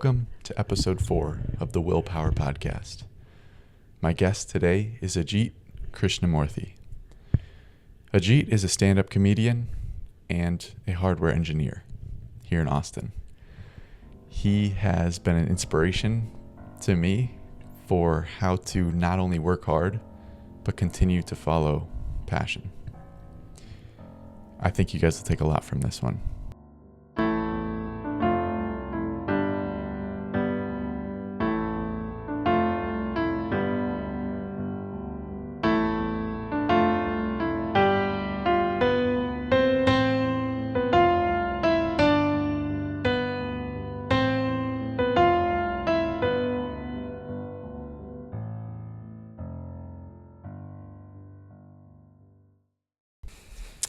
Welcome to episode 4 of the Willpower podcast. My guest today is Ajit Krishnamoorthy. Ajit is a stand-up comedian and a hardware engineer here in Austin. He has been an inspiration to me for how to not only work hard, but continue to follow passion. I think you guys will take a lot from this one.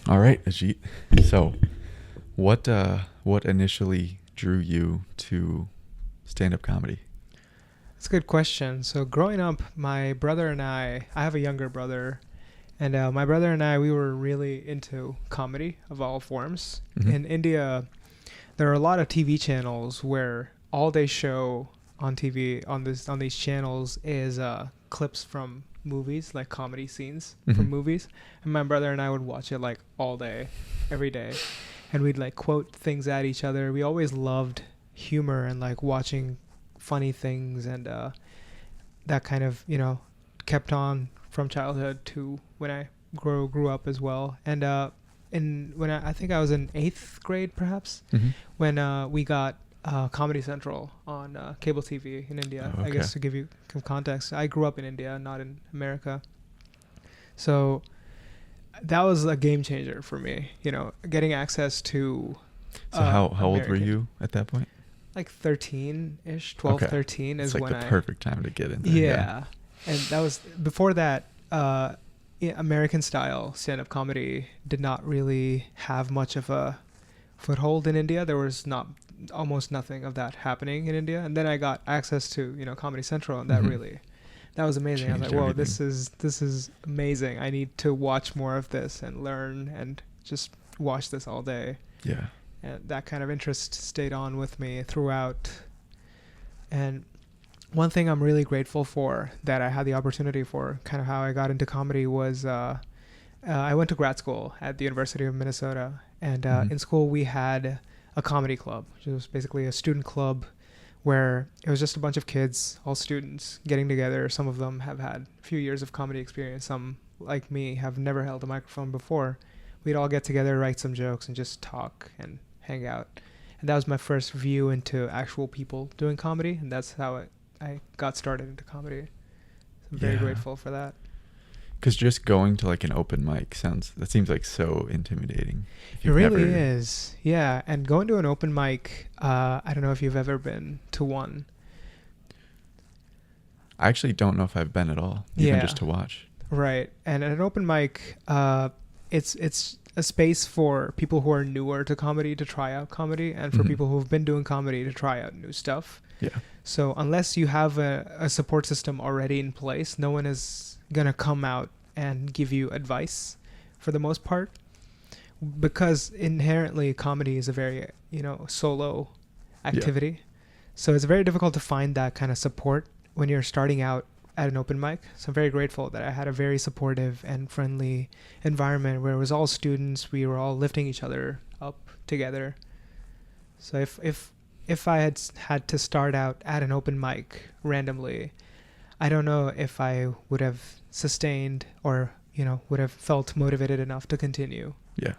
All right, Ajit. So, what initially drew you to stand-up comedy? That's a good question. So growing up, my brother and I have a younger brother, and my brother and I, we were really into comedy of all forms. Mm-hmm. In India, there are a lot of TV channels where all they show on TV on these channels is clips from movies, like comedy scenes from movies, and my brother and I would watch it like all day, every day, and we'd like quote things at each other. We always loved humor and like watching funny things, and that kind of kept on from childhood to when I grew up as well. And when I think I was in 8th grade perhaps, when we got Comedy Central on cable TV in India. Oh, okay. I guess to give you some context, I grew up in India, not in America. So that was a game changer for me, getting access to... So how old were you at that point? Like 13-ish, 12, okay. 13 is it's like when the perfect time to get in there. Yeah. And that was... Before that, American style stand-up comedy did not really have much of a foothold in India. There was almost nothing of that happening in India, and then I got access to Comedy Central, and that was amazing. Changed I was like, whoa, everything. this is amazing. I need to watch more of this and learn and just watch this all day. Yeah. And that kind of interest stayed on with me throughout. And one thing I'm really grateful for that I had the opportunity for, kind of how I got into comedy, was I went to grad school at the University of Minnesota, and in school we had a comedy club, which was basically a student club where it was just a bunch of kids, all students, getting together. Some of them have had a few years of comedy experience. Some, like me, have never held a microphone before. We'd all get together, write some jokes, and just talk and hang out. And that was my first view into actual people doing comedy, and that's how I got started into comedy. So I'm very grateful for that. Because just going to like an open mic seems like so intimidating. It really is. Yeah. And going to an open mic, I don't know if you've ever been to one. I actually don't know if I've been at all, even just to watch. Right. And at an open mic, it's a space for people who are newer to comedy to try out comedy, and for people who've been doing comedy to try out new stuff. Yeah. So unless you have a support system already in place, no one is going to come out and give you advice for the most part, because inherently comedy is a very solo activity. So it's very difficult to find that kind of support when you're starting out at an open mic. So I'm very grateful that I had a very supportive and friendly environment where it was all students. We were all lifting each other up together. So if I had to start out at an open mic randomly, I don't know if I would have sustained or, would have felt motivated enough to continue. Yeah.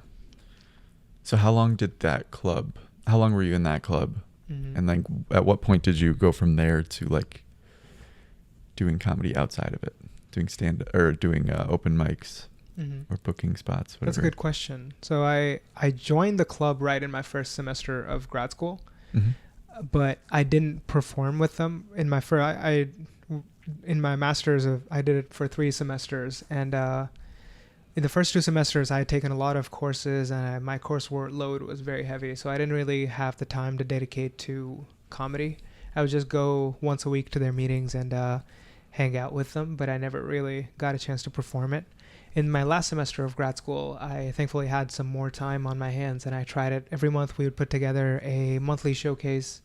So how long were you in that club? And like, at what point did you go from there to like doing comedy outside of it, doing open mics or booking spots, whatever? That's a good question. So I joined the club right in my first semester of grad school, but I didn't perform with them in my in my master's. I did it for 3 semesters, and in the first 2 semesters I had taken a lot of courses, and my course load was very heavy, so I didn't really have the time to dedicate to comedy. I would just go once a week to their meetings and hang out with them, but I never really got a chance to perform it. In my last semester of grad school, I thankfully had some more time on my hands, and I tried it. Every month we would put together a monthly showcase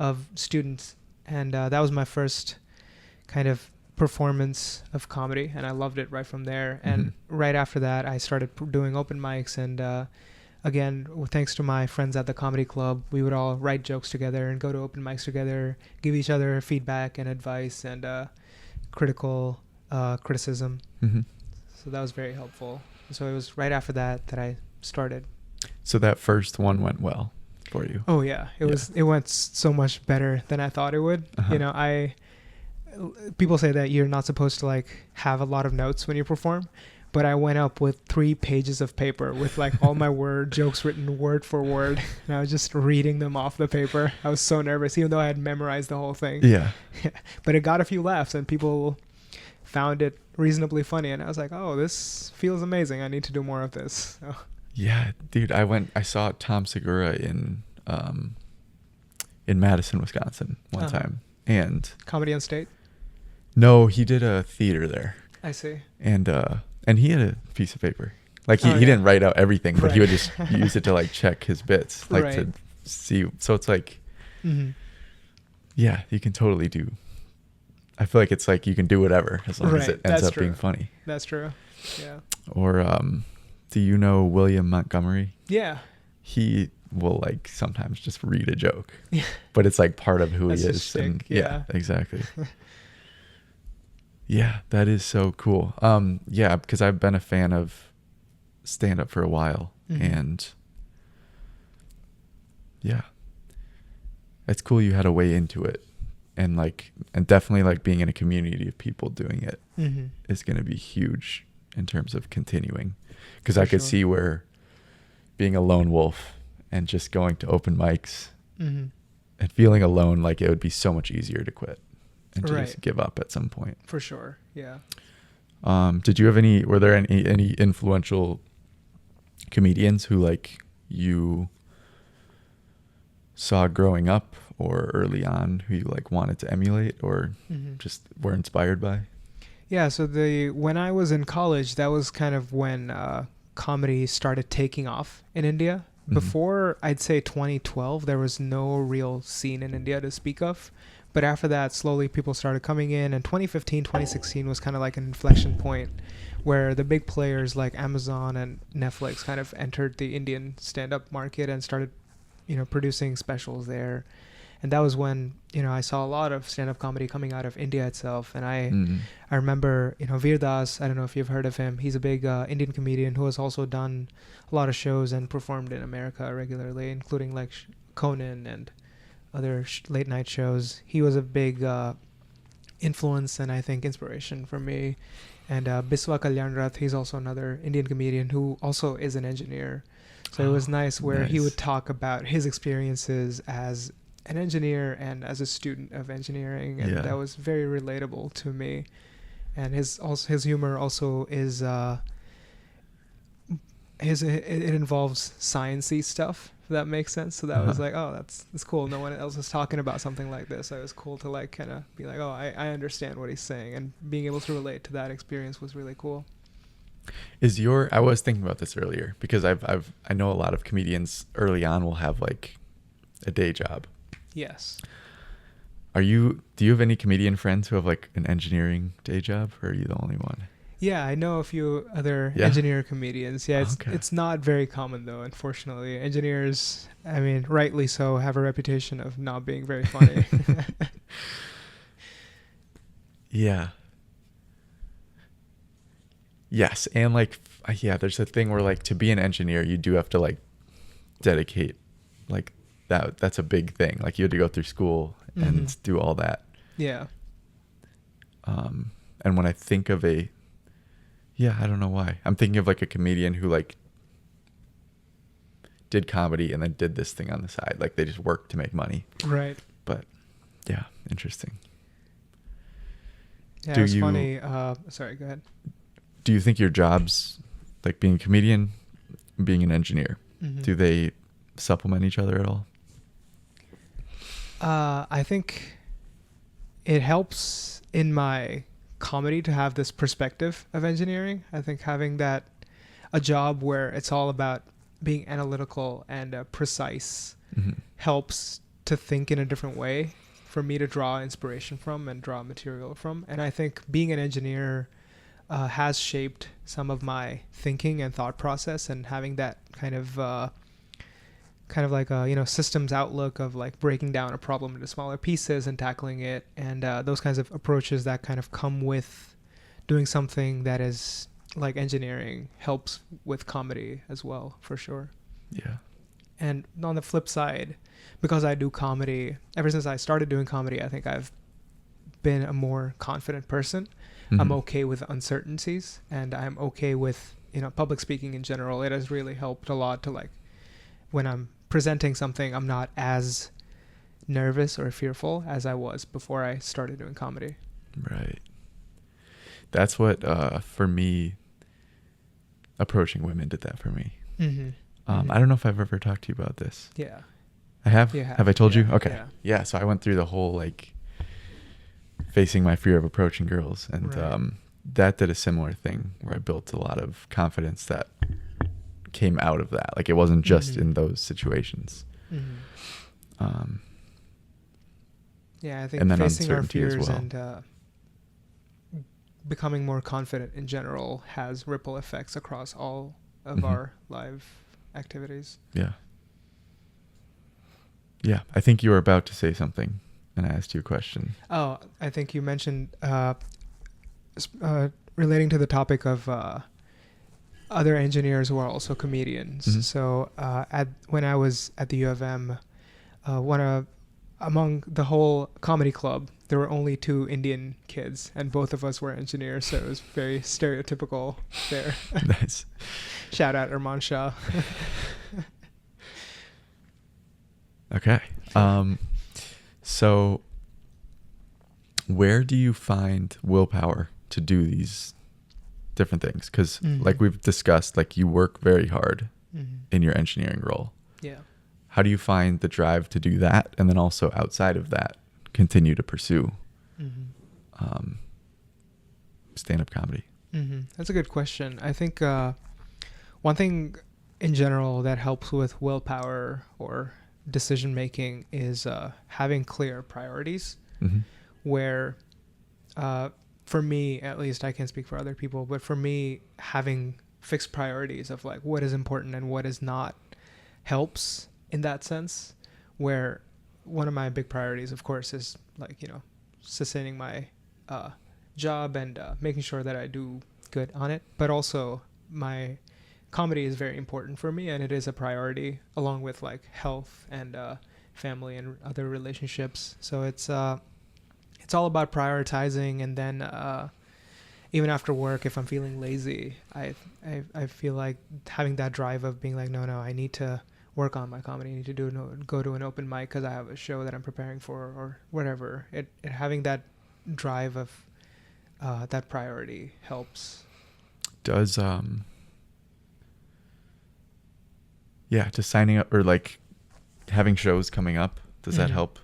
of students, and that was my first kind of performance of comedy, and I loved it right from there. And right after that, I started doing open mics, and again, thanks to my friends at the comedy club, we would all write jokes together and go to open mics together, give each other feedback and advice and criticism. So that was very helpful. So it was right after that I started. So that first one went well for you? Oh yeah, it went so much better than I thought it would. You know, people say that you're not supposed to like have a lot of notes when you perform, but I went up with 3 pages of paper with like all my jokes written word for word, and I was just reading them off the paper. I was so nervous, even though I had memorized the whole thing. Yeah. But it got a few laughs, and people found it reasonably funny, and I was like, oh, this feels amazing. I need to do more of this. So. Yeah, dude, I saw Tom Segura in Madison, Wisconsin one time. And Comedy on State? No, he did a theater there. I see. And he had a piece of paper. Like he didn't write out everything, but he would just use it to like check his bits, like to see. So it's like, yeah, you can totally do. I feel like it's like you can do whatever as long as it ends up being funny. That's true. Yeah. Or do you know William Montgomery? Yeah. He will like sometimes just read a joke, but it's like part of who he is. And yeah, exactly. Yeah, that is so cool. Yeah, because I've been a fan of stand-up for a while, and yeah, it's cool you had a way into it, and definitely like being in a community of people doing it is going to be huge in terms of continuing, because I could see where being a lone wolf and just going to open mics and feeling alone, like it would be so much easier to quit and to just give up at some point. For sure. Yeah. Were there any influential comedians who like you saw growing up or early on who you like wanted to emulate or just were inspired by? Yeah. So when I was in college, that was kind of when comedy started taking off in India. Before, I'd say 2012, there was no real scene in India to speak of. But after that, slowly people started coming in, and 2015, 2016 was kind of like an inflection point where the big players like Amazon and Netflix kind of entered the Indian stand-up market and started, producing specials there. And that was when, I saw a lot of stand-up comedy coming out of India itself. And I remember, Veer Das, I don't know if you've heard of him. He's a big Indian comedian who has also done a lot of shows and performed in America regularly, including like Conan and other late night shows. He was a big influence and I think inspiration for me. And Biswa Kalyanrath, he's also another Indian comedian who also is an engineer. So it was nice where he would talk about his experiences as an engineer and as a student of engineering, and that was very relatable to me. And his humor also is it involves sciencey stuff, if that makes sense. So that was like, oh, that's cool. No one else is talking about something like this. So it was cool to like kind of be like, oh, I understand what he's saying, and being able to relate to that experience was really cool. I was thinking about this earlier because I know a lot of comedians early on will have like a day job. Yes. Do you have any comedian friends who have like an engineering day job, or are you the only one? Yeah, I know a few other engineer comedians. Yeah, it's not very common though, unfortunately. Engineers, I mean, rightly so, have a reputation of not being very funny. Yeah. Yes, and like there's a thing where like to be an engineer, you do have to like dedicate like that's a big thing. Like you had to go through school and do all that. Yeah. And when I think of I don't know why. I'm thinking of like a comedian who like did comedy and then did this thing on the side. Like they just worked to make money. Right. But yeah, interesting. Yeah, it's funny. Sorry, go ahead. Do you think your jobs, like being a comedian, being an engineer, do they supplement each other at all? I think it helps in my comedy to have this perspective of engineering. I think having a job where it's all about being analytical and precise helps to think in a different way for me to draw inspiration from and draw material from. And I think being an engineer has shaped some of my thinking and thought process, and having that kind of like a, you know, systems outlook of like breaking down a problem into smaller pieces and tackling it, and those kinds of approaches that kind of come with doing something that is like engineering helps with comedy as well, for sure. Yeah. And on the flip side, because I do comedy, ever since I started doing comedy, I think I've been a more confident person. Mm-hmm. I'm okay with uncertainties, and I'm okay with, you know, public speaking in general. It has really helped a lot to, like, when I'm presenting something, I'm not as nervous or fearful as I was before I started doing comedy. Right. That's what, for me, approaching women did that for me. Mm-hmm. I don't know if I've ever talked to you about this. Yeah. I have? You have. Have I told Yeah, you? Okay. yeah. Yeah. So I went through the whole, like, facing my fear of approaching girls. And Right. that did a similar thing where I built a lot of confidence that came out of that. Like, it wasn't just Mm-hmm. in those situations. Mm-hmm. Yeah, I think And then facing our uncertainty as fears well. and becoming more confident in general has ripple effects across all of Mhm. our live activities. Yeah. Yeah. I think you were about to say something, and I asked you a question. Oh, I think you mentioned relating to the topic of other engineers who are also comedians. Mhm. So when I was at the U of M, among the whole comedy club, there were only 2 Indian kids, and both of us were engineers, so it was very stereotypical there. Nice. Shout out Arman Shah. Okay. So where do you find willpower to do these different things? Because Mhm. like we've discussed, like, you work very hard Mm-hmm. in your engineering role. Yeah. How do you find the drive to do that, and then also outside of that continue to pursue Mm-hmm. stand-up comedy? Mm-hmm. That's a good question. I think one thing in general that helps with willpower or decision making is having clear priorities. Mm-hmm. Where, for me at least, I can't speak for other people, but for me, having fixed priorities of like what is important and what is not helps in that sense. Where one of my big priorities, of course, is like, you know, sustaining my job and making sure that I do good on it, but also my comedy is very important for me, and it is a priority along with like health and family and other relationships. So it's all about prioritizing, and then even after work, if I'm feeling lazy, I feel like having that drive of being like, no, I need to work on my comedy. I need to go to an open mic because I have a show that I'm preparing for or whatever. It having that drive of that priority helps. Does just signing up or like having shows coming up, does that Mhm. help?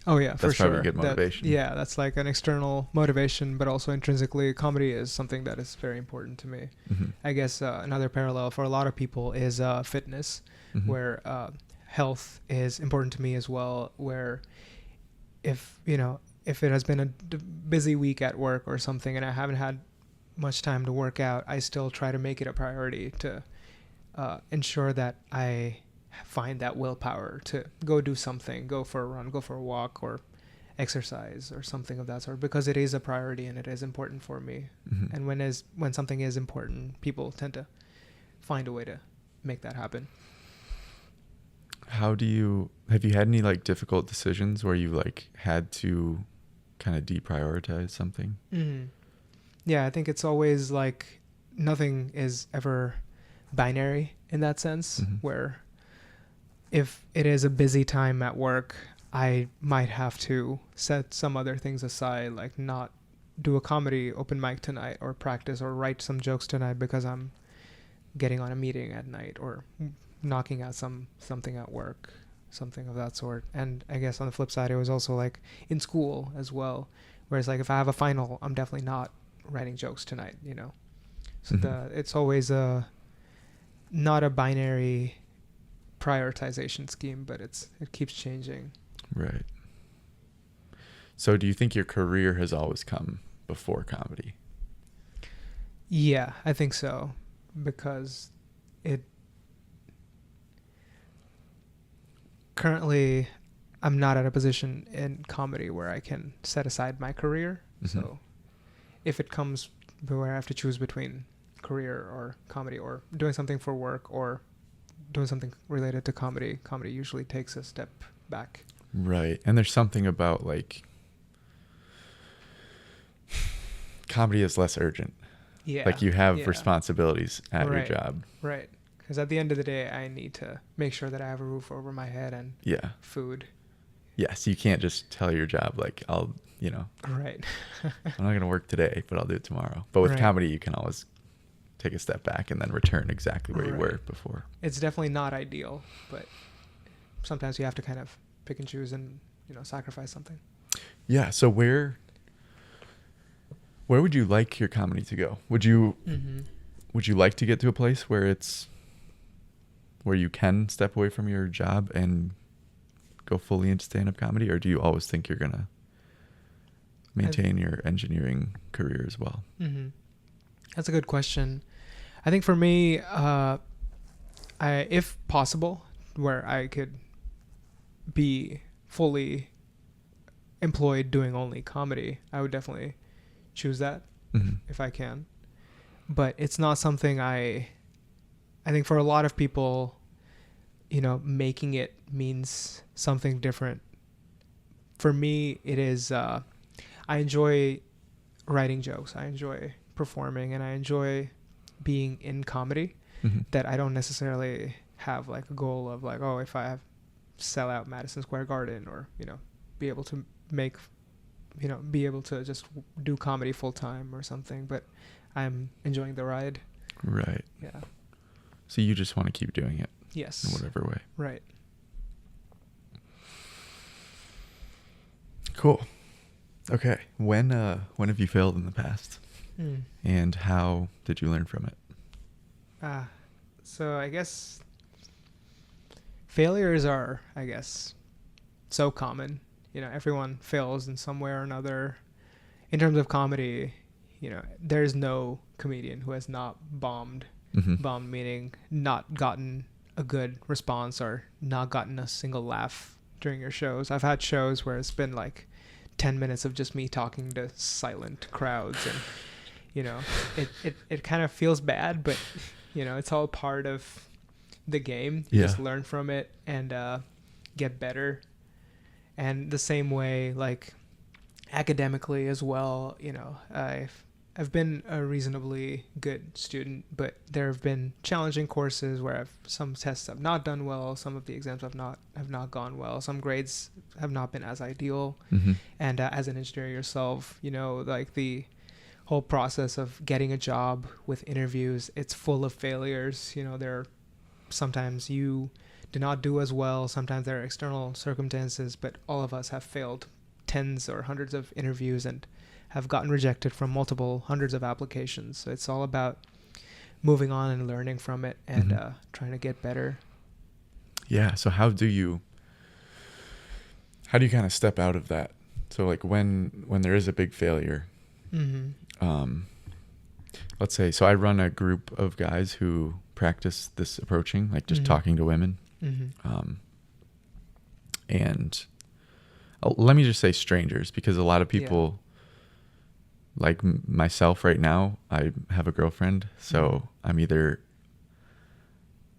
Oh yeah, for That's sure. probably good motivation. That's like an external motivation, but also intrinsically, comedy is something that is very important to me. Mm-hmm. I guess another parallel for a lot of people is fitness, Mm-hmm. where health is important to me as well. Where if it has been a busy week at work or something, and I haven't had much time to work out, I still try to make it a priority to ensure that I find that willpower to go do something, go for a run, go for a walk, or exercise or something of that sort, because it is a priority and it is important for me. Mm-hmm. And when something is important, people tend to find a way to make that happen. Have you had any like difficult decisions where you like had to kind of deprioritize something? Mm-hmm. Yeah, I think it's always like nothing is ever binary in that sense, Mm-hmm. where if it is a busy time at work, I might have to set some other things aside, like not do a comedy open mic tonight or practice or write some jokes tonight because I'm getting on a meeting at night or knocking out something at work, something of that sort. And I guess on the flip side, it was also like in school as well, whereas like if I have a final, I'm definitely not writing jokes tonight, you know. So Mm-hmm. it's always not a binary prioritization scheme, but it keeps changing. Right. So do you think your career has always come before comedy? Yeah, I think so, because it currently I'm not at a position in comedy where I can set aside my career. Mm-hmm. So if it comes where I have to choose between career or comedy, or doing something for work or doing something related to comedy, comedy usually takes a step back. Right. And there's something about like comedy is less urgent. Yeah. Like you have responsibilities at your job. Right. Because at the end of the day, I need to make sure that I have a roof over my head and food. Yes. You can't just tell your job, like, Right. I'm not going to work today, but I'll do it tomorrow. But with comedy, you can always take a step back and then return exactly where you were before. It's definitely not ideal, but sometimes you have to kind of pick and choose and, sacrifice something. Yeah. So where would you like your comedy to go? Would you like to get to a place where where you can step away from your job and go fully into stand-up comedy, or do you always think you're gonna maintain your engineering career as well? That's a good question. I think for me, if possible, where I could be fully employed doing only comedy, I would definitely choose that if I can. But it's not something I think for a lot of people, making it means something different. For me, it is, I enjoy writing jokes. I enjoy performing, and I enjoy being in comedy, that I don't necessarily have like a goal of like, oh, if I sell out Madison Square Garden, or, be able to make, be able to just do comedy full time or something, but I'm enjoying the ride. Right. Yeah. So you just want to keep doing it. Yes. In whatever way. Right. Cool. Okay. When have you failed in the past? And how did you learn from it? So I guess failures are, so common. Everyone fails in some way or another. In terms of comedy, there's no comedian who has not bombed. Bombed meaning not gotten a good response or not gotten a single laugh during your shows. I've had shows where it's been like 10 minutes of just me talking to silent crowds, and it kind of feels bad, but it's all part of the game. You just learn from it and get better. And the same way, like academically as well, I've been a reasonably good student, but there have been challenging courses where some tests have not done well, some of the exams have not gone well, some grades have not been as ideal. And as an engineer yourself, like the whole process of getting a job with interviews, it's full of failures. There sometimes you do not do as well, sometimes there are external circumstances, but all of us have failed tens or hundreds of interviews and have gotten rejected from multiple hundreds of applications. So it's all about moving on and learning from it and trying to get better. Yeah. So how do you kind of step out of that? So like when there is a big failure, let's say, so I run a group of guys who practice this approaching, like just talking to women. And let me just say strangers, because a lot of people, like myself right now, I have a girlfriend. So I'm either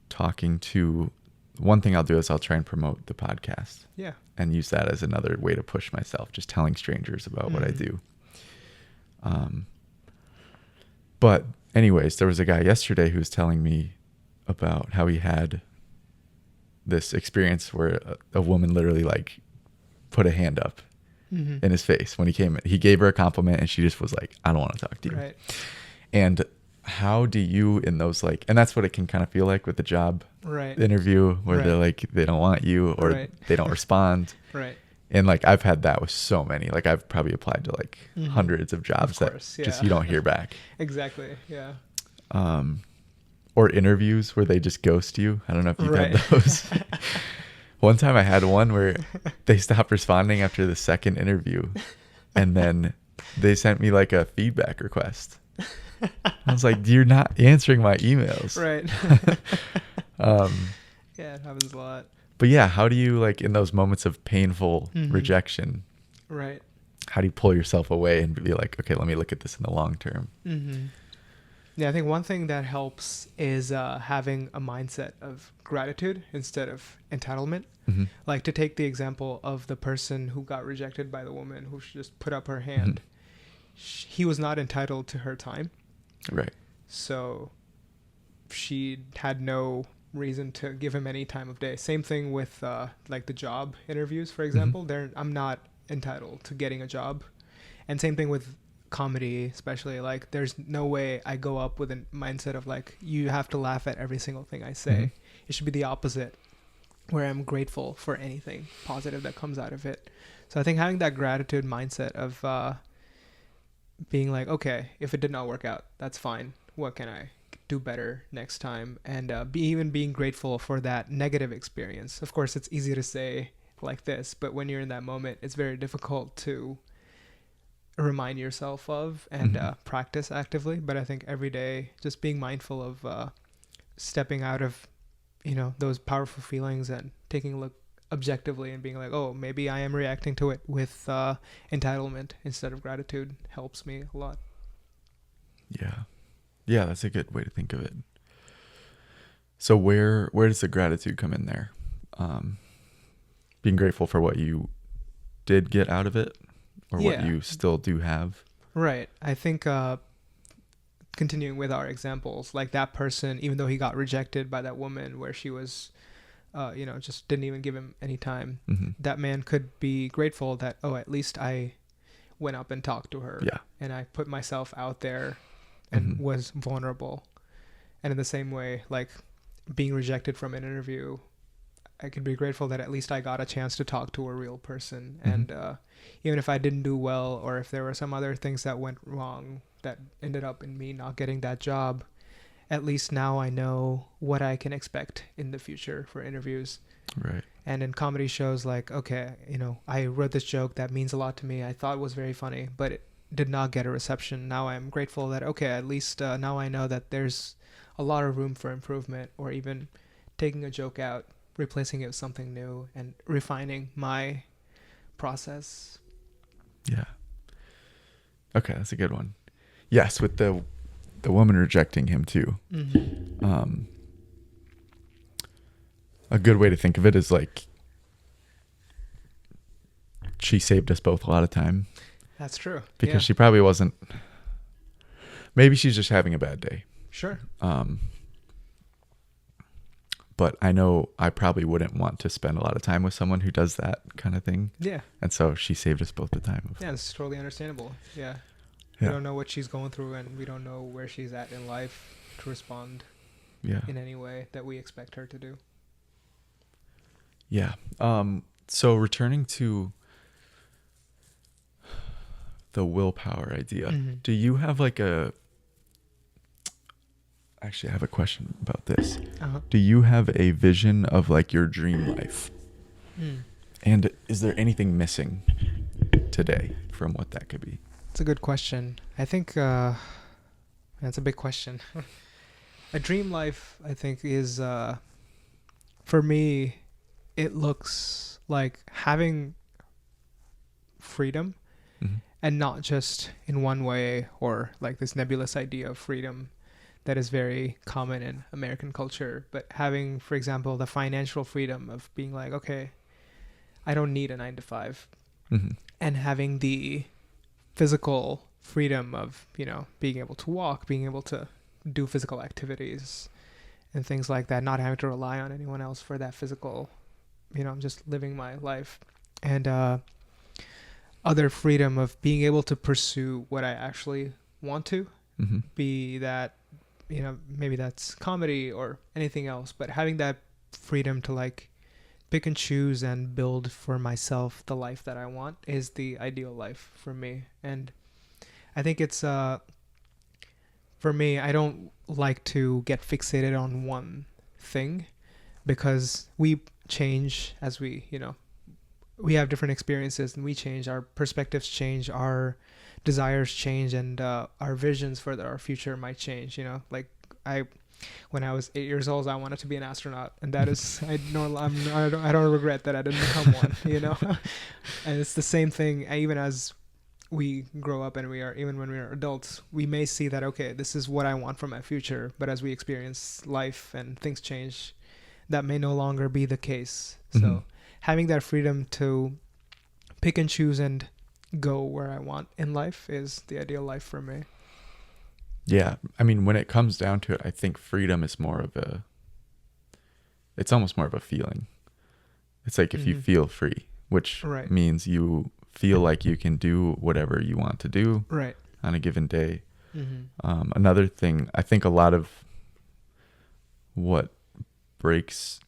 talking to, one thing I'll do is I'll try and promote the podcast. Yeah. And use that as another way to push myself, just telling strangers about what I do. But anyways, there was a guy yesterday who was telling me about how he had this experience where a woman literally like put a hand up in his face when he came in. He gave her a compliment and she just was like, I don't want to talk to you. Right. And how do you in those like, and that's what it can kind of feel like with the job interview where they're like, they don't want you or they don't respond. Right. And like, I've had that with so many, like I've probably applied to like hundreds of jobs that just, you don't hear back. Exactly. Yeah. Or interviews where they just ghost you. I don't know if you've had those. One time I had one where they stopped responding after the second interview, and then they sent me like a feedback request. I was like, you're not answering my emails. Right. Um, Yeah, it happens a lot. but yeah, how do you, like, in those moments of painful rejection, Right. how do you pull yourself away and be like, okay, let me look at this in the long term? Yeah, I think one thing that helps is having a mindset of gratitude instead of entitlement. Like, to take the example of the person who got rejected by the woman who just put up her hand. He was not entitled to her time. Right. So she had no reason to give him any time of day. Same thing with like the job interviews, for example. I'm not entitled to getting a job. And same thing with comedy, especially. Like, there's no way I go up with a mindset of like, you have to laugh at every single thing I say. It should be the opposite, where I'm grateful for anything positive that comes out of it. So I think having that gratitude mindset of being like, okay, if it did not work out, that's fine. What can I do better next time? And even being grateful for that negative experience. Of course, it's easy to say like this, but when you're in that moment, it's very difficult to remind yourself of and practice actively. But I think every day, just being mindful of stepping out of, those powerful feelings and taking a look objectively and being like, oh, maybe I am reacting to it with entitlement instead of gratitude helps me a lot. Yeah, that's a good way to think of it. So where does the gratitude come in there? Being grateful for what you did get out of it, or what you still do have. Right. I think continuing with our examples, like that person, even though he got rejected by that woman where she was just didn't even give him any time. That man could be grateful that, oh, at least I went up and talked to her. Yeah. And I put myself out there and was vulnerable. And in the same way, like being rejected from an interview, I could be grateful that at least I got a chance to talk to a real person. And even if I didn't do well, or if there were some other things that went wrong that ended up in me not getting that job, at least now I know what I can expect in the future for interviews. Right. And in comedy shows, like, okay, I wrote this joke that means a lot to me. I thought it was very funny, but it did not get a reception. Now I'm grateful that, okay, at least now I know that there's a lot of room for improvement, or even taking a joke out, replacing it with something new, and refining my process. Yeah. Okay, that's a good one. Yes, with the woman rejecting him too. A good way to think of it is like, she saved us both a lot of time. That's true. Because she probably wasn't. Maybe she's just having a bad day. Sure. But I know I probably wouldn't want to spend a lot of time with someone who does that kind of thing. Yeah. And so she saved us both the time. Yeah, it's totally understandable. Yeah. We don't know what she's going through, and we don't know where she's at in life to respond in any way that we expect her to do. Yeah. So returning to the willpower idea, do you have like actually, I have a question about this. Do you have a vision of like your dream life? And is there anything missing today from what that could be? It's a good question. I think that's a big question. A dream life, I think, is for me, it looks like having freedom, and not just in one way, or like this nebulous idea of freedom that is very common in American culture, but having, for example, the financial freedom of being like, okay, I don't need a 9-to-5, and having the physical freedom of, being able to walk, being able to do physical activities and things like that, not having to rely on anyone else for that physical, just living my life. And other freedom of being able to pursue what I actually want to, be that, maybe that's comedy or anything else, but having that freedom to like pick and choose and build for myself the life that I want is the ideal life for me. And I think it's for me, I don't like to get fixated on one thing, because we change as we have different experiences, and we change, our perspectives change, our desires change, and our visions for our future might change. Like when I was 8 years old, I wanted to be an astronaut, and that is, I don't regret that I didn't become one. And it's the same thing. Even as we grow up, and even when we are adults, we may see that, okay, this is what I want for my future, but as we experience life and things change, that may no longer be the case. So having that freedom to pick and choose and go where I want in life is the ideal life for me. Yeah. I mean, when it comes down to it, I think freedom is it's almost more of a feeling. It's like if you feel free, which means you feel like you can do whatever you want to do on a given day. Another thing, I think a lot of what breaks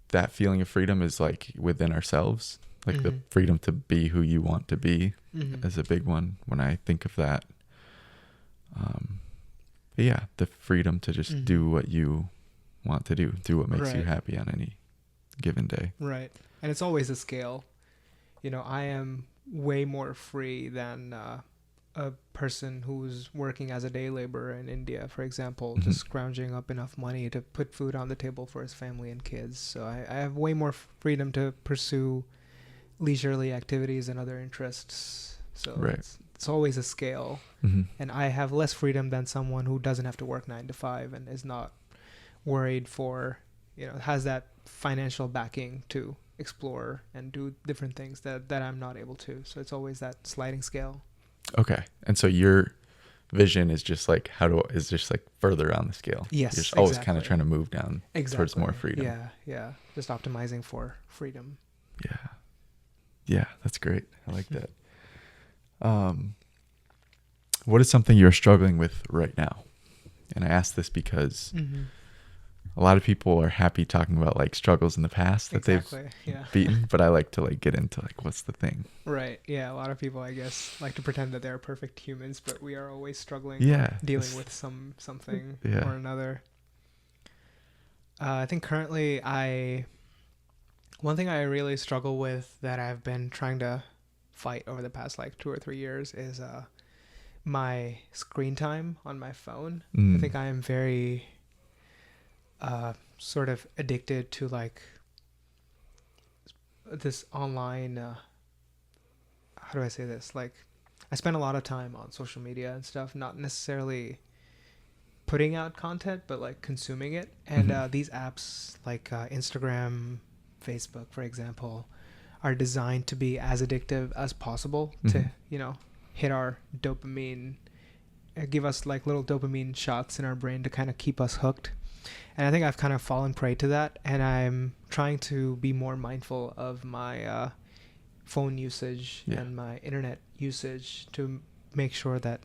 that feeling of freedom is like within ourselves, like the freedom to be who you want to be is a big one when I think of that. But yeah, the freedom to just do what you want to do what makes you happy on any given day. Right. And it's always a scale. I am way more free than a person who's working as a day laborer in India, for example, just scrounging up enough money to put food on the table for his family and kids. So I have way more freedom to pursue leisurely activities and other interests. So it's always a scale. And I have less freedom than someone who doesn't have to work 9 to 5 and is not worried for, has that financial backing to explore and do different things that I'm not able to. So it's always that sliding scale. Okay. And so your vision is just like further on the scale. Yes. You're just always kind of trying to move down towards more freedom. Yeah. Just optimizing for freedom. Yeah, that's great. I like that. What is something you're struggling with right now? And I ask this because a lot of people are happy talking about like struggles in the past that they've beaten, but I like to like get into like, what's the thing? Right. Yeah. A lot of people, I guess, like to pretend that they're perfect humans, but we are always struggling, dealing with something or another. I think currently one thing I really struggle with that I've been trying to fight over the past like 2 or 3 years is my screen time on my phone. I think I am very sort of addicted to like this online how do I say this, like I spend a lot of time on social media and stuff, not necessarily putting out content but like consuming it. And these apps like Instagram, Facebook, for example, are designed to be as addictive as possible to hit our dopamine, give us like little dopamine shots in our brain to kind of keep us hooked. And I think I've kind of fallen prey to that, and I'm trying to be more mindful of my phone usage and my internet usage to make sure that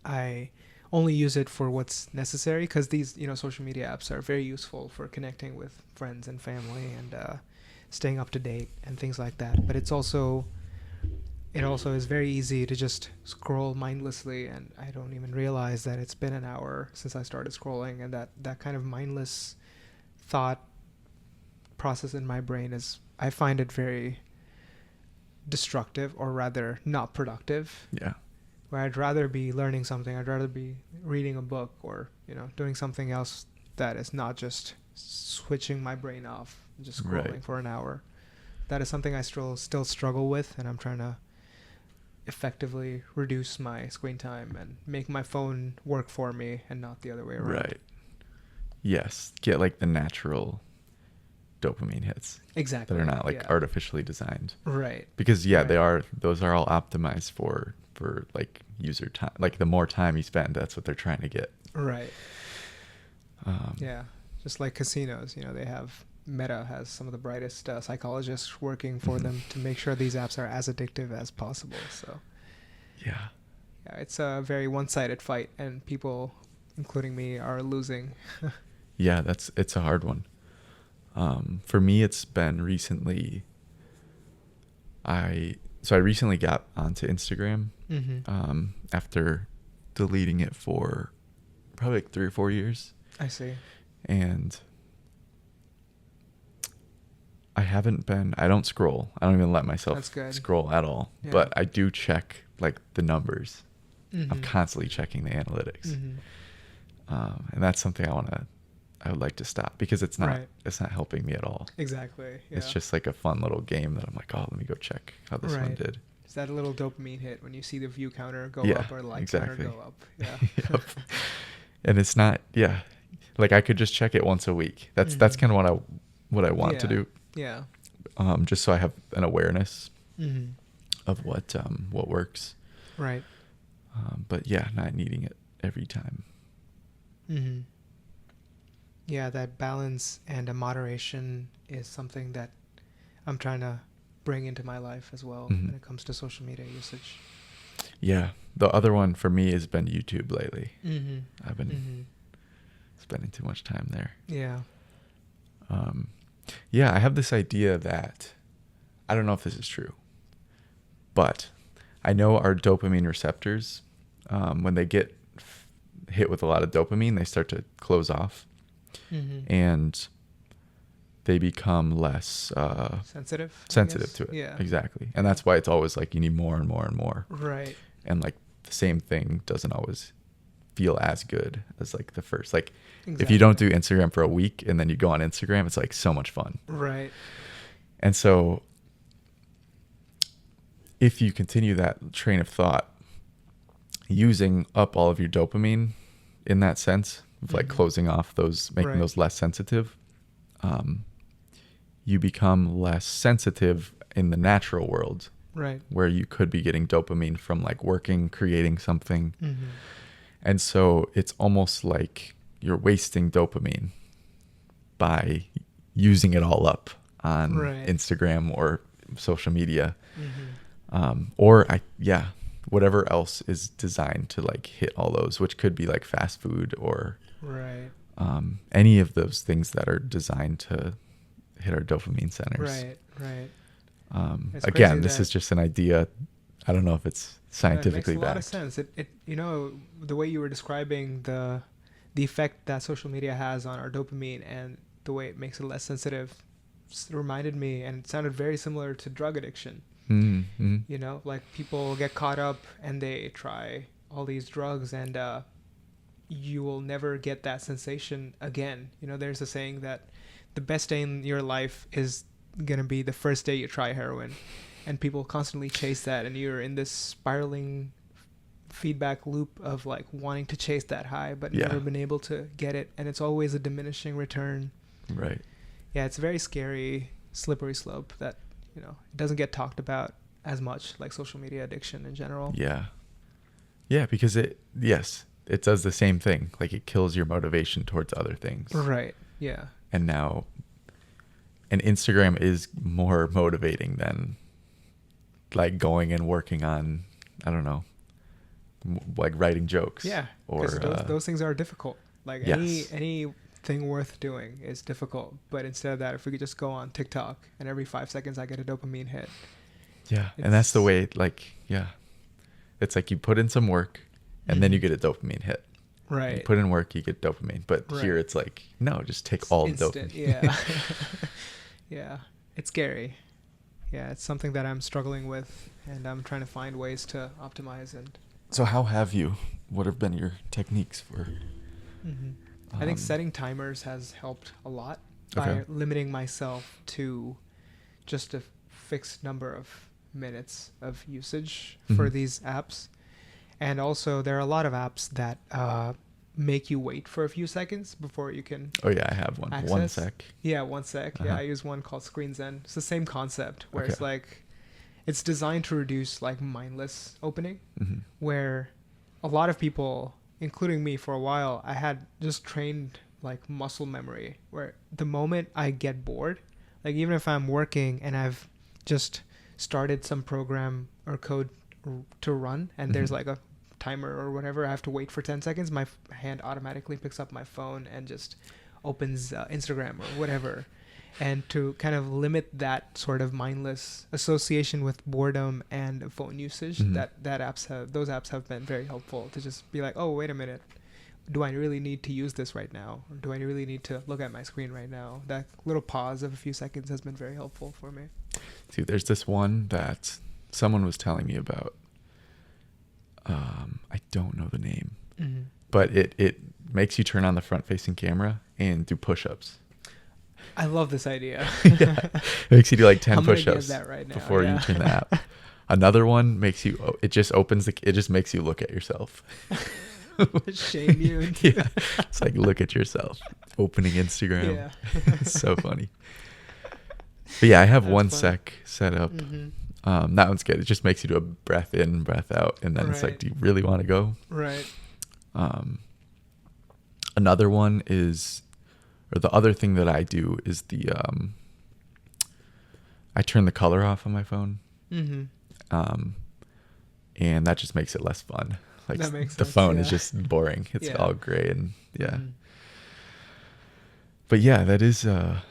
I only use it for what's necessary, because these social media apps are very useful for connecting with friends and family and staying up to date and things like that. But it also is very easy to just scroll mindlessly, and I don't even realize that it's been an hour since I started scrolling, and that kind of mindless thought process in my brain I find it very destructive, or rather not productive. Yeah. Where I'd rather be learning something, I'd rather be reading a book or, doing something else that is not just switching my brain off and just scrolling for an hour. That is something I still struggle with, and I'm trying to effectively reduce my screen time and make my phone work for me and not the other way around. Right. Yes. Get like the natural dopamine hits. Exactly. That are not like artificially designed. Right. Because those are all optimized for like user time. Like the more time you spend, that's what they're trying to get. Right. Just like casinos, Meta has some of the brightest psychologists working for them to make sure these apps are as addictive as possible. So it's a very one-sided fight, and people, including me, are losing. It's a hard one. For me, it's been recently. I recently got onto Instagram after deleting it for probably like 3 or 4 years. I see. And I don't scroll. I don't even let myself That's good. scroll at all. Yeah. But I do check like the numbers. Mm-hmm. I'm constantly checking the analytics. Mm-hmm. And that's something I would like to stop, because it's not helping me at all. Exactly. Yeah. It's just like a fun little game that I'm like, oh, let me go check how this one did. It's that little dopamine hit when you see the view counter go Yeah, up or like exactly. counter go up. Yeah. Yep. And it's not, like I could just check it once a week. That's kind of what I want to do. Yeah. Just so I have an awareness Mm-hmm. of what works. Right. But yeah, not needing it every time. Mm-hmm. Yeah, that balance and a moderation is something that I'm trying to bring into my life as well when it comes to social media usage. Yeah. The other one for me has been YouTube lately. Mm-hmm. I've been spending too much time there. Yeah. Yeah, I have this idea that, I don't know if this is true, but I know our dopamine receptors, when they get hit with a lot of dopamine, they start to close off, and they become less sensitive to it. Yeah. Exactly. And that's why it's always like you need more and more and more. Right. And like the same thing doesn't always feel as good as like the first. Like if you don't do Instagram for a week and then you go on Instagram, it's like so much fun. Right. And so if you continue that train of thought, using up all of your dopamine in that sense of like closing off those, making those less sensitive, you become less sensitive in the natural world, right, where you could be getting dopamine from like working, creating something. Mm-hmm. And so it's almost like you're wasting dopamine by using it all up on Instagram or social media. Or whatever else is designed to like hit all those, which could be like fast food or any of those things that are designed to hit our dopamine centers. Again, this is just an idea. I don't know if it's scientifically backed. It makes a lot of sense. It you know, the way you were describing the effect that social media has on our dopamine and the way it makes it less sensitive reminded me, and it sounded very similar to drug addiction. Mm-hmm. You know, like people get caught up and they try all these drugs, and you will never get that sensation again. You know, there's a saying that the best day in your life is gonna be the first day you try heroin, and people constantly chase that, and you're in this spiraling feedback loop of like wanting to chase that high but never been able to get it, and it's always a diminishing return. Right. Yeah, it's a very scary slippery slope that, you know, it doesn't get talked about as much, like social media addiction in general. Yeah, because it does the same thing. Like it kills your motivation towards other things. Right. Yeah. And Instagram is more motivating than like going and working on, I don't know, like writing jokes. Yeah. Or those things are difficult. Like anything worth doing is difficult. But instead of that, if we could just go on TikTok and every 5 seconds I get a dopamine hit. Yeah. And that's the way, it's like you put in some work and then you get a dopamine hit. Right. You put in work, you get dopamine. But here it's like, no, just take all the dopamine. Yeah. Yeah. It's scary. Yeah. It's something that I'm struggling with, and I'm trying to find ways to optimize. And so what have been your techniques for? I think setting timers has helped a lot by limiting myself to just a fixed number of minutes of usage for these apps. And also there are a lot of apps that make you wait for a few seconds before you can I have one. access. 1 sec. Yeah, 1 sec. Yeah, I use one called ScreenZen. It's the same concept where it's like, it's designed to reduce like mindless opening, where a lot of people, including me for a while, I had just trained like muscle memory, where the moment I get bored, like even if I'm working and I've just started some program or code to run and there's like a timer or whatever, I have to wait for 10 seconds, my hand automatically picks up my phone and just opens Instagram or whatever. And to kind of limit that sort of mindless association with boredom and phone usage, those apps have been very helpful to just be like, oh, wait a minute, do I really need to use this right now? Or do I really need to look at my screen right now? That little pause of a few seconds has been very helpful for me. See, there's this one that someone was telling me about. I don't know the name, but it makes you turn on the front-facing camera and do push-ups. I love this idea. Yeah. It makes you do like 10 I'm gonna get push-ups that right now, before yeah. you turn the app. Another one makes you, it just makes you look at yourself. Shame you. Yeah. It's like, look at yourself. Opening Instagram. Yeah. It's so funny. But yeah, I have That's one funny. sec set up. That one's good. It just makes you do a breath in, breath out. And then it's like, Right. do you really want to go? Right. Another one is, or the other thing that I do is I turn the color off on my phone. And that just makes it less fun. Like That makes the sense, phone yeah. is just boring. It's Yeah. all gray and yeah. But yeah, that is a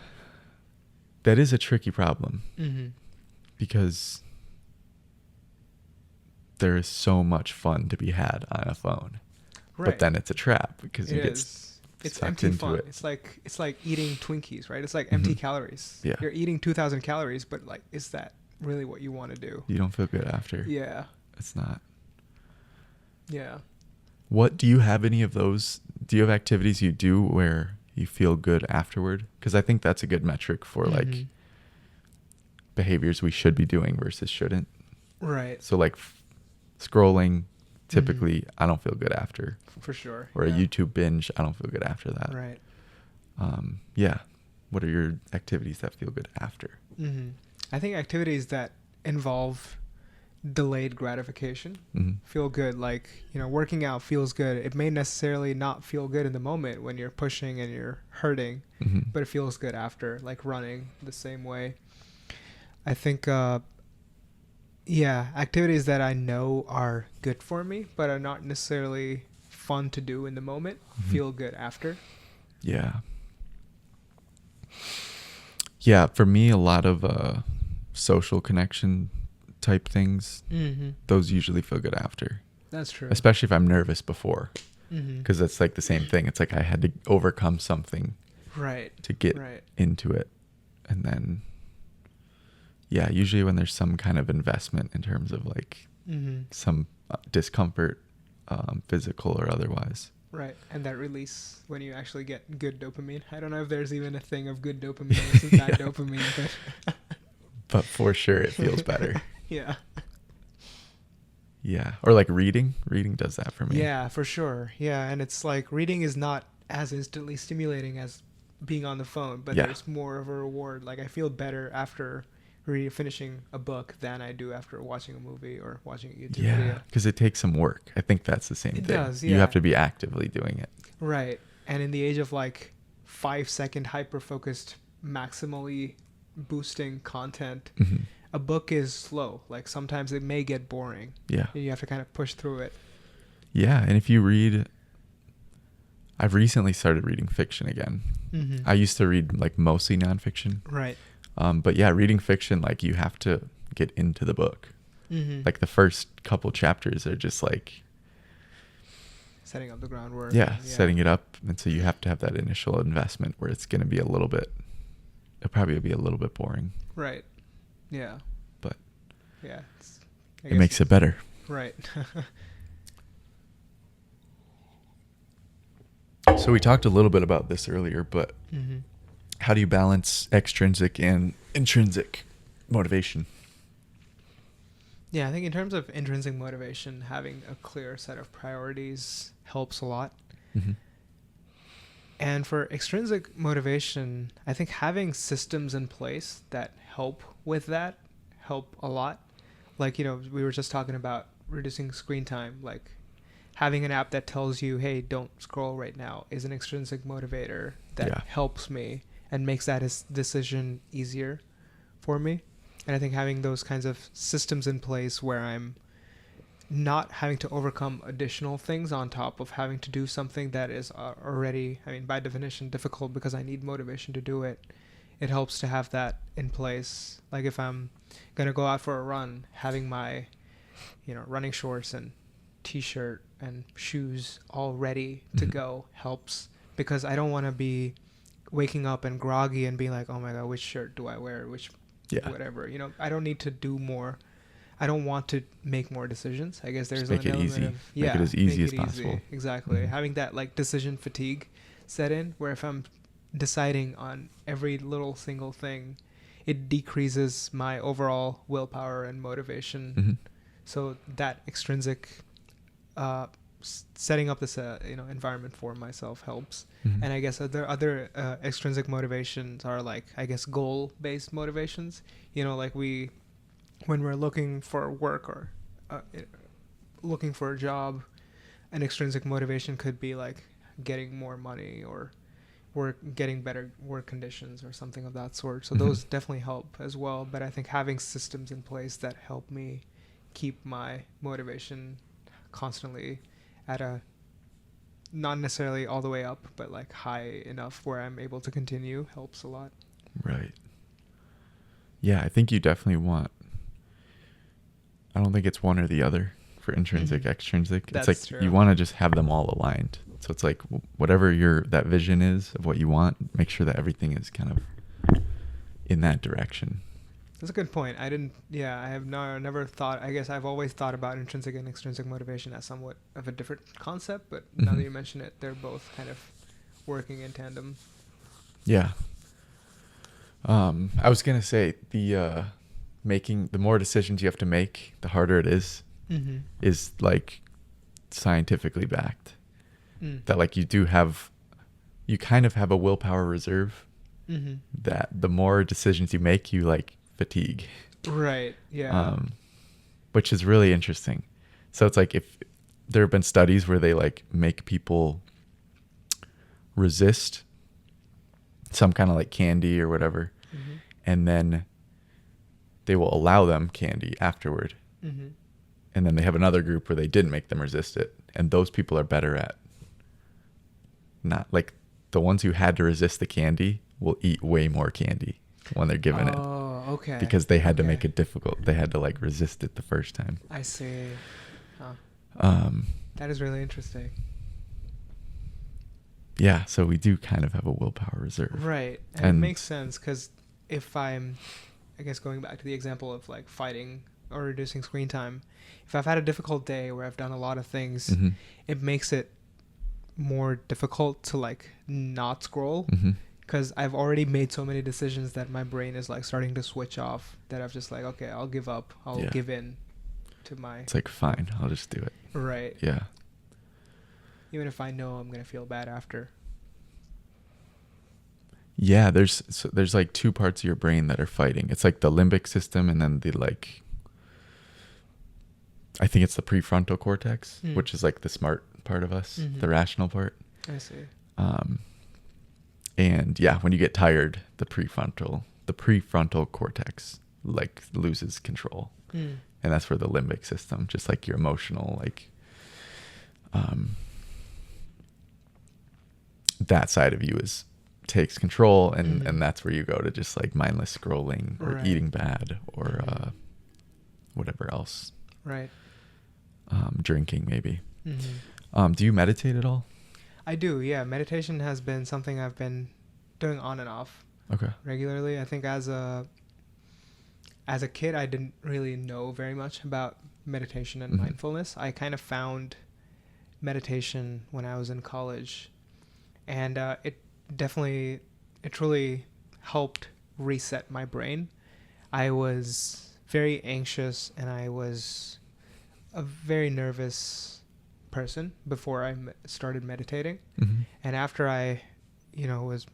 tricky problem because there is so much fun to be had on a phone. Right. But then it's a trap because you get It's sucked empty into fun. it. It's like eating Twinkies, right? It's like empty calories. Yeah. You're eating 2,000 calories, but like, is that really what you want to do? You don't feel good after. Yeah. It's not. Yeah. What do you have any of those? Do you have activities you do where you feel good afterward? Because I think that's a good metric for like behaviors we should be doing versus shouldn't. Right. So like scrolling, typically I don't feel good after. For sure. Or yeah. a YouTube binge, I don't feel good after that. Right. Yeah. What are your activities that feel good after? I think activities that involve delayed gratification feel good. Like, working out feels good. It may necessarily not feel good in the moment when you're pushing and you're hurting, but it feels good after, like running the same way. I think, activities that I know are good for me, but are not necessarily fun to do in the moment, feel good after. Yeah. Yeah, for me, a lot of social connection type things, those usually feel good after. That's true. Especially if I'm nervous before, because it's like the same thing. It's like I had to overcome something to get into it. And then, yeah, usually when there's some kind of investment in terms of like some discomfort, physical or otherwise. Right. And that release when you actually get good dopamine. I don't know if there's even a thing of good dopamine versus bad dopamine, but for sure it feels better. Yeah. Yeah. Or like reading. Reading does that for me. Yeah, for sure. Yeah. And it's like reading is not as instantly stimulating as being on the phone, but there's more of a reward. Like I feel better after finishing a book than I do after watching a movie or watching a YouTube video. Yeah, because it takes some work. I think that's the same thing. It does, yeah. You have to be actively doing it. Right. And in the age of like 5-second hyper-focused, maximally boosting content, a book is slow. Like sometimes it may get boring. Yeah. And you have to kind of push through it. Yeah. And if you read, I've recently started reading fiction again. I used to read like mostly nonfiction. Right. But yeah, reading fiction, like you have to get into the book. Like the first couple chapters are just like setting up the groundwork. Yeah, setting it up. And so you have to have that initial investment where it's going to be it'll probably be a little bit boring. Right. Yeah. But yeah, it makes it better. Right. So we talked a little bit about this earlier, but how do you balance extrinsic and intrinsic motivation? Yeah, I think in terms of intrinsic motivation, having a clear set of priorities helps a lot. And for extrinsic motivation, I think having systems in place that help with that help a lot. Like, we were just talking about reducing screen time. Like having an app that tells you, hey, don't scroll right now is an extrinsic motivator that helps me and makes that decision easier for me. And I think having those kinds of systems in place where I'm not having to overcome additional things on top of having to do something that is already, by definition, difficult because I need motivation to do it. It helps to have that in place. Like if I'm going to go out for a run, having my, running shorts and t-shirt and shoes all ready to go helps, because I don't want to be waking up and groggy and being like, oh my God, which shirt do I wear? Which whatever, I don't need to do more. I don't want to make more decisions. I guess there's just make an it element easy. of Make it as easy as possible. Exactly. Having that like decision fatigue set in, where if I'm deciding on every little single thing, it decreases my overall willpower and motivation. So that extrinsic setting up this environment for myself helps. And I guess other extrinsic motivations are like, I guess, goal-based motivations. Like when we're looking for work or looking for a job, an extrinsic motivation could be like getting more money or getting better work conditions or something of that sort. So those definitely help as well. But I think having systems in place that help me keep my motivation constantly at a, not necessarily all the way up, but like high enough where I'm able to continue, helps a lot. Right. Yeah, I think you definitely want, I don't think it's one or the other for intrinsic, extrinsic. That's it's like true. You want to just have them all aligned. So it's like whatever that vision is of what you want, make sure that everything is kind of in that direction. That's a good point. I have never thought, I guess I've always thought about intrinsic and extrinsic motivation as somewhat of a different concept, but now that you mention it, they're both kind of working in tandem. Yeah. I was going to say the more decisions you have to make, the harder it is like scientifically backed. That like you kind of have a willpower reserve, that the more decisions you make, you like fatigue. Right. Yeah. Which is really interesting. So it's like if there have been studies where they like make people resist some kind of like candy or whatever, and then they will allow them candy afterward. And then they have another group where they didn't make them resist it. And those people are better at not like the ones who had to resist the candy will eat way more candy when they're given it. Oh, okay. Because they had to make it difficult. They had to like resist it the first time. I see. Huh. That is really interesting. Yeah, so we do kind of have a willpower reserve. Right. And it makes sense, because if I'm, I guess going back to the example of like fighting or reducing screen time, if I've had a difficult day where I've done a lot of things, it makes it more difficult to like not scroll, because I've already made so many decisions that my brain is like starting to switch off, that I've just like, okay, I'll give up. I'll give in to my... It's like, fine, I'll just do it. Right. Yeah. Even if I know I'm going to feel bad after. Yeah, there's like two parts of your brain that are fighting. It's like the limbic system, and then the like, I think it's the prefrontal cortex, which is like the smart part of us, the rational part. I see. And yeah, when you get tired, the prefrontal cortex like loses control. And that's where the limbic system, just like your emotional, like, that side of you takes control, and that's where you go to just like mindless scrolling or eating bad or whatever else. Right. Drinking maybe. Do you meditate at all? I do, yeah. Meditation has been something I've been doing on and off regularly. I think as a kid, I didn't really know very much about meditation and mindfulness. I kind of found meditation when I was in college, and it truly helped reset my brain. I was very anxious, and I was a very nervous person before I started meditating. And after I was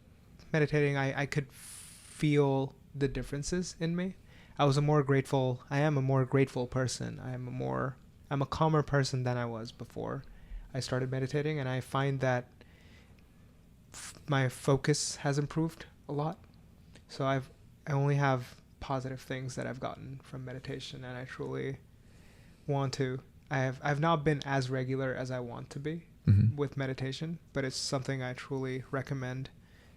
meditating, I could feel the differences in me. I am a more grateful person. I'm a calmer person than I was before I started meditating, and I find that my focus has improved a lot. So I only have positive things that I've gotten from meditation, and I truly want to. I've not been as regular as I want to be with meditation, but it's something I truly recommend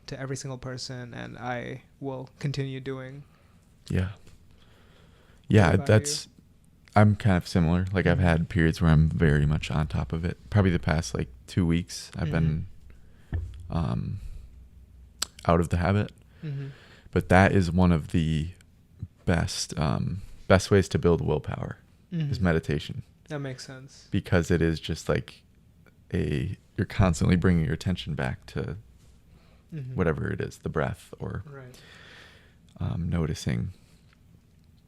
to every single person, and I will continue doing. Yeah. What about I'm kind of similar. Like I've Mhm. had periods where I'm very much on top of it. Probably the past like 2 weeks I've been out of the habit. Mm-hmm. But that is one of the best ways to build willpower is meditation, That makes sense. because it is just like you're constantly bringing your attention back to whatever it is, the breath, or Right. noticing.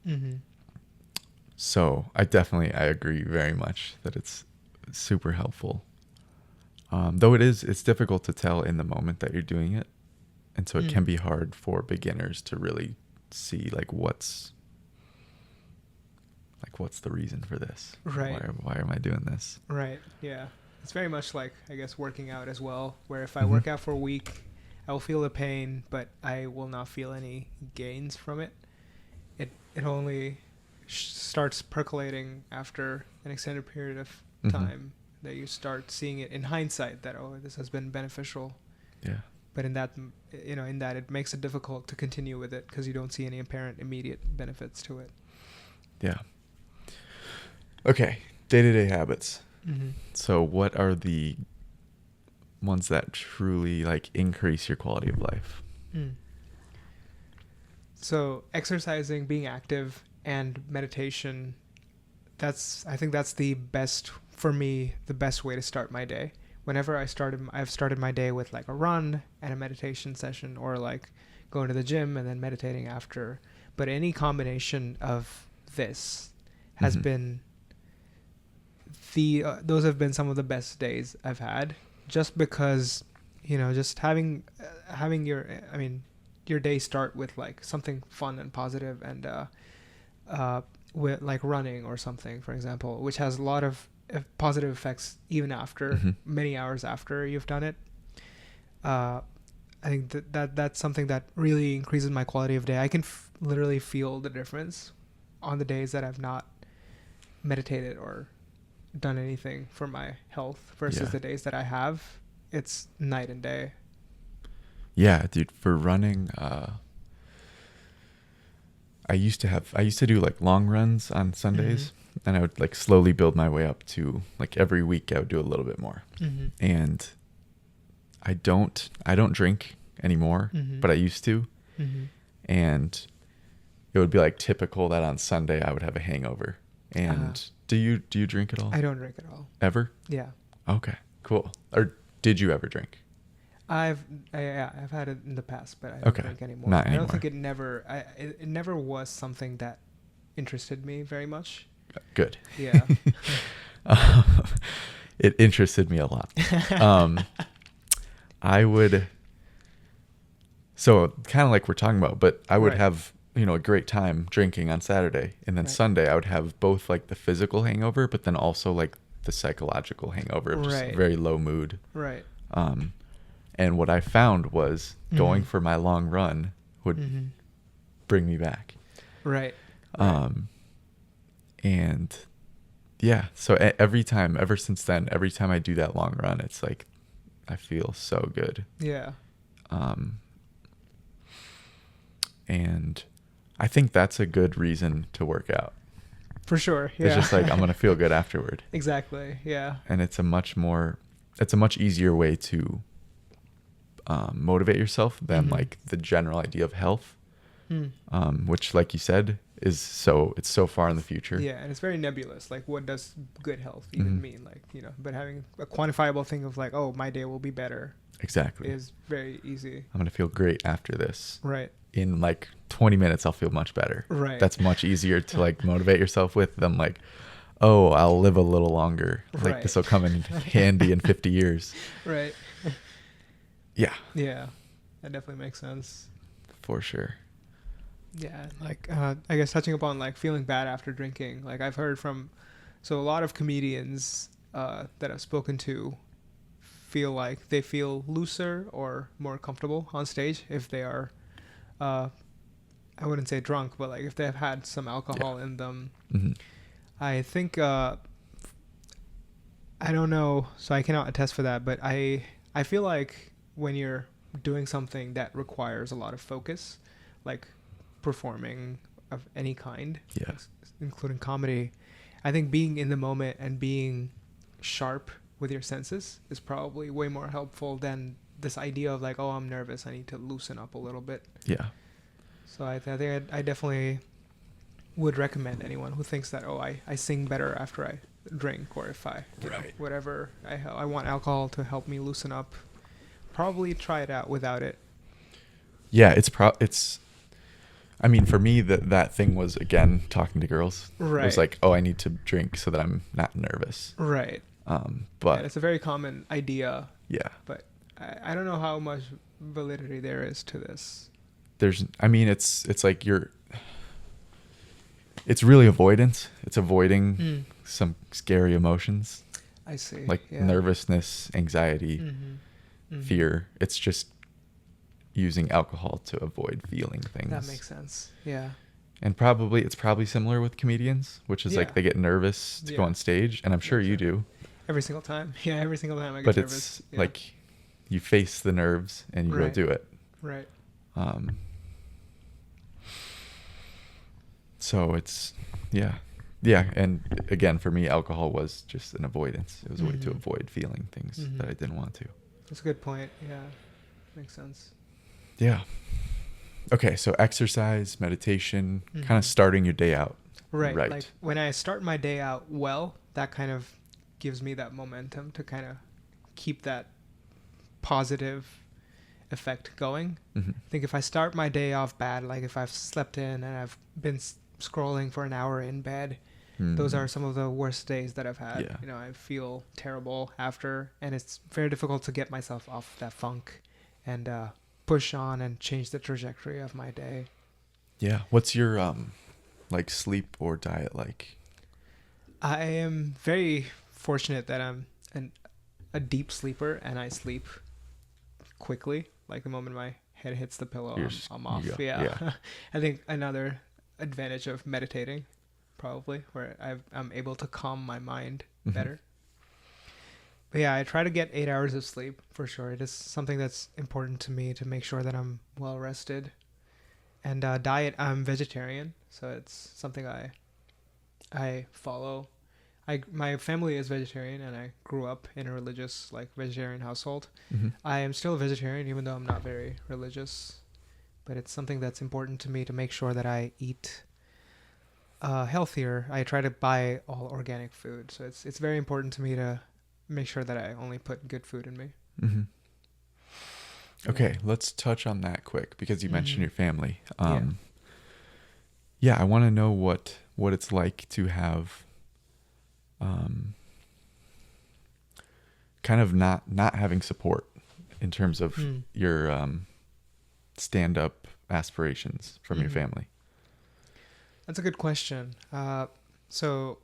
Mm-hmm. So I agree very much that it's super helpful. Though it's difficult to tell in the moment that you're doing it. And so it can be hard for beginners to really see like what's the reason for this? Right. Why am I doing this? Right. Yeah. It's very much like, I guess, working out as well, where if I work out for a week, I will feel the pain, but I will not feel any gains from it. It only starts percolating after an extended period of time that you start seeing it in hindsight that, oh, this has been beneficial. Yeah. But in that it makes it difficult to continue with it because you don't see any apparent immediate benefits to it. Yeah. Okay. Day-to-day habits. Mm-hmm. So what are the ones that truly like increase your quality of life? So exercising, being active, and meditation, I think that's the best, for me, the best way to start my day. Whenever I've started my day with like a run and a meditation session, or like going to the gym and then meditating after. But any combination of this has been those have been some of the best days I've had, just because, just having your day start with like something fun and positive, and with like running or something, for example, which has a lot of positive effects even after many hours after you've done it. I think that's something that really increases my quality of day. I can literally feel the difference on the days that I've not meditated or done anything for my health versus the days that I have. It's night and day. Yeah, dude, for running, I used to do like long runs on Sundays, and I would like slowly build my way up to like every week I would do a little bit more. And I don't drink anymore, but I used to. And it would be like typical that on Sunday I would have a hangover. And do you drink at all? I don't drink at all. Ever? Yeah. Okay, cool. Or did you ever drink? I've had it in the past, but I don't drink anymore. Not anymore. I don't think it never was something that interested me very much. Good. Yeah. It interested me a lot. I would, so kind of like we're talking about, but I would have, a great time drinking on Saturday, and then Sunday I would have both like the physical hangover, but then also like the psychological hangover of just very low mood. Right. And what I found was going for my long run would bring me back. Right. And yeah, so ever since then, every time I do that long run, it's like, I feel so good. Yeah. And I think that's a good reason to work out. For sure. Yeah. It's just like, I'm going to feel good afterward. Exactly. Yeah. And it's a much easier way to motivate yourself than like the general idea of health, which, like you said, it's so far in the future. Yeah, and it's very nebulous. Like, what does good health even mean? Like, but having a quantifiable thing of like, oh, my day will be better. Exactly. Is very easy. I'm gonna feel great after this. Right. In like 20 minutes, I'll feel much better. Right. That's much easier to like motivate yourself with than like, oh, I'll live a little longer. Like this will come in handy in 50 years. Right. Yeah. Yeah, that definitely makes sense. For sure. Yeah, like I guess touching upon like feeling bad after drinking, like I've heard from, so a lot of comedians that I've spoken to feel like they feel looser or more comfortable on stage if they are, I wouldn't say drunk, but like if they have had some alcohol in them. I think, I don't know, so I cannot attest for that, but I feel like when you're doing something that requires a lot of focus, like performing of any kind, including comedy, I think being in the moment and being sharp with your senses is probably way more helpful than this idea of like, oh, I'm nervous, I need to loosen up a little bit. Yeah. So I think I definitely would recommend anyone who thinks that, oh, I sing better after I drink, or if I you know, whatever I want alcohol to help me loosen up, probably try it out without it. Yeah, it's I mean, for me, that thing was, again, talking to girls. Right. It was like, oh, I need to drink so that I'm not nervous. Right. But yeah, it's a very common idea. Yeah. But I don't know how much validity there is to this. I mean, it's like it's really avoidance. It's avoiding some scary emotions. I see. Like nervousness, anxiety, fear. It's just using alcohol to avoid feeling things. That makes sense. Yeah. And it's probably similar with comedians, which is like they get nervous to go on stage, and I'm sure you do. Every single time. Yeah, every single time I get nervous. But nervous. It's like you face the nerves and you go do it. Right. So it's, yeah. And again, for me, alcohol was just an avoidance. It was a way to avoid feeling things that I didn't want to. That's a good point. Yeah. Makes sense. Yeah. Okay. So exercise, meditation, kind of starting your day out. Right. Like when I start my day out well, that kind of gives me that momentum to kind of keep that positive effect going. I think if I start my day off bad, like if I've slept in and I've been scrolling for an hour in bed, those are some of the worst days that I've had. You know, I feel terrible after, and it's very difficult to get myself off that funk and push on and change the trajectory of my day. Yeah. What's your like sleep or diet like? I am very fortunate that I'm a deep sleeper, and I sleep quickly. Like the moment my head hits the pillow, I'm off. Yeah. I think another advantage of meditating, probably, where I'm able to calm my mind better. But yeah, I try to get 8 hours of sleep for sure. It is something that's important to me to make sure that I'm well rested. And diet, I'm vegetarian, so it's something I follow. My family is vegetarian, and I grew up in a religious, like, vegetarian household. I am still a vegetarian, even though I'm not very religious. But it's something that's important to me to make sure that I eat healthier. I try to buy all organic food, so it's very important to me to make sure that I only put good food in me. Okay, let's touch on that quick, because you mentioned your family. I want to know what it's like to have kind of not having support in terms of your stand-up aspirations from your family. That's a good question. So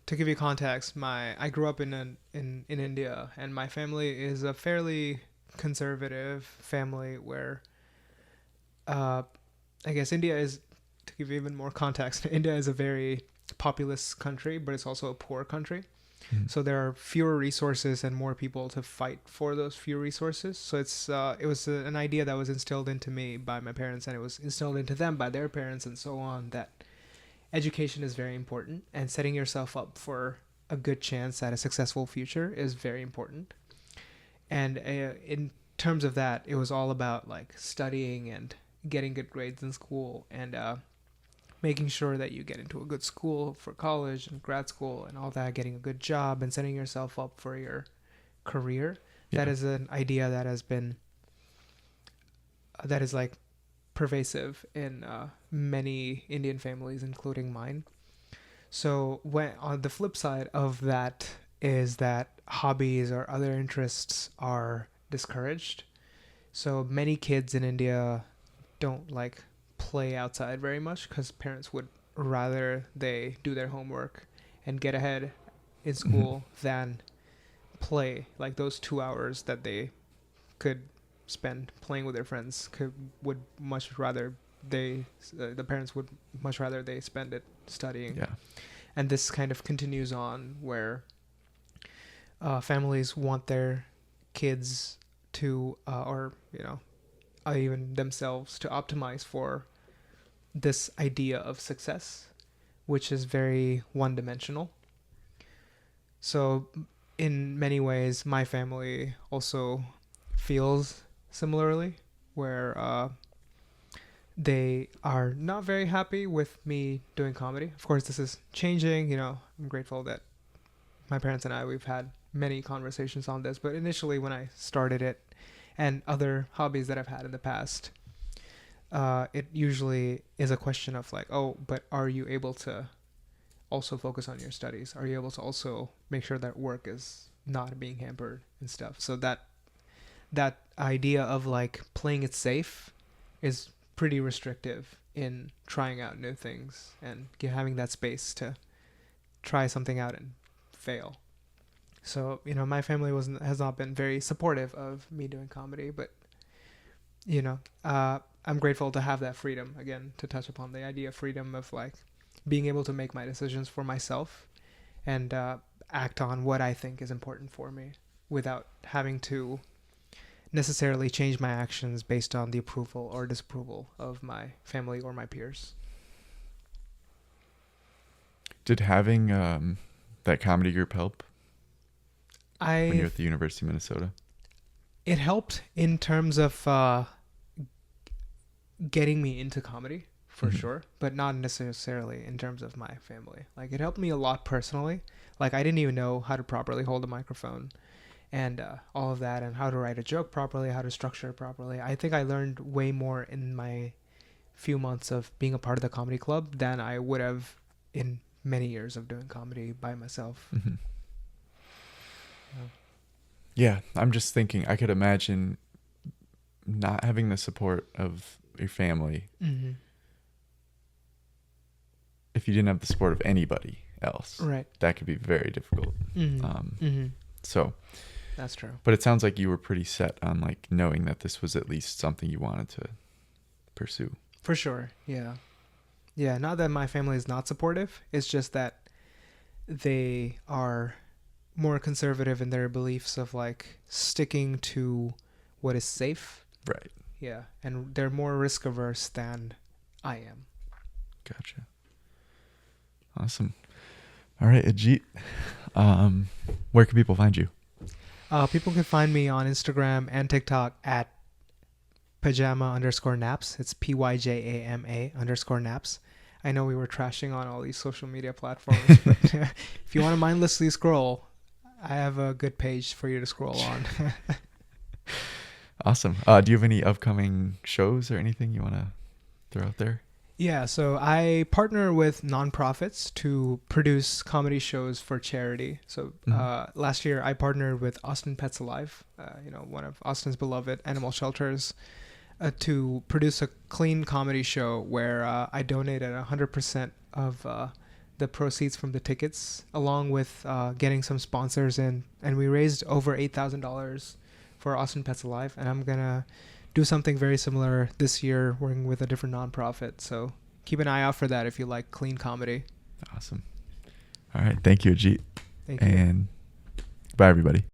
to give you context, I grew up in India, and my family is a fairly conservative family where I guess India is, to give you even more context, India is a very populous country, but it's also a poor country. So there are fewer resources and more people to fight for those few resources. So it was an idea that was instilled into me by my parents, and it was instilled into them by their parents, and so on, that education is very important, and setting yourself up for a good chance at a successful future is very important. And in terms of that, it was all about like studying and getting good grades in school, and making sure that you get into a good school for college and grad school and all that, getting a good job and setting yourself up for your career. That is an idea that is like pervasive in many Indian families, including mine. So when on the flip side of that is that hobbies or other interests are discouraged. So many kids in India don't like play outside very much, because parents would rather they do their homework and get ahead in school than play. Like those 2 hours that they could spend playing with their friends the parents would much rather they spend it studying. And this kind of continues on where families want their kids to or even themselves to optimize for this idea of success, which is very one-dimensional. So in many ways, my family also feels similarly, where they are not very happy with me doing comedy. Of course, this is changing. I'm grateful that my parents and we've had many conversations on this. But initially, when I started it, and other hobbies that I've had in the past, it usually is a question of like, oh, but are you able to also focus on your studies? Are you able to also make sure that work is not being hampered and stuff? So that idea of like playing it safe is pretty restrictive in trying out new things and having that space to try something out and fail. So, my family has not been very supportive of me doing comedy, but I'm grateful to have that freedom, again, to touch upon the idea of freedom of like being able to make my decisions for myself and act on what I think is important for me without having to necessarily change my actions based on the approval or disapproval of my family or my peers. Did having that comedy group help when you were at the University of Minnesota? It helped in terms of getting me into comedy, for sure, but not necessarily in terms of my family. Like, it helped me a lot personally. Like, I didn't even know how to properly hold a microphone and all of that, and how to write a joke properly, how to structure it properly. I think I learned way more in my few months of being a part of the comedy club than I would have in many years of doing comedy by myself. Mm-hmm. Yeah, I'm just thinking, I could imagine not having the support of your family. Mm-hmm. If you didn't have the support of anybody else, right, that could be very difficult. So that's true. But it sounds like you were pretty set on like knowing that this was at least something you wanted to pursue. For sure. Yeah. Not that my family is not supportive. It's just that they are more conservative in their beliefs of like sticking to what is safe. Right. Yeah. And they're more risk averse than I am. Gotcha. Awesome. All right, Ajit. Where can people find you? People can find me on Instagram and TikTok at pajama_naps. It's PYJAMA_naps. I know we were trashing on all these social media platforms, but if you want to mindlessly scroll, I have a good page for you to scroll on. Awesome. Do you have any upcoming shows or anything you want to throw out there? Yeah, so I partner with nonprofits to produce comedy shows for charity. So last year I partnered with Austin Pets Alive, one of Austin's beloved animal shelters, to produce a clean comedy show where I donated 100% of the proceeds from the tickets, along with getting some sponsors in, and we raised over $8,000 for Austin Pets Alive, and I'm gonna do something very similar this year, working with a different nonprofit. So keep an eye out for that if you like clean comedy. Awesome. All right. Thank you, Ajit. Thank you. And bye, everybody.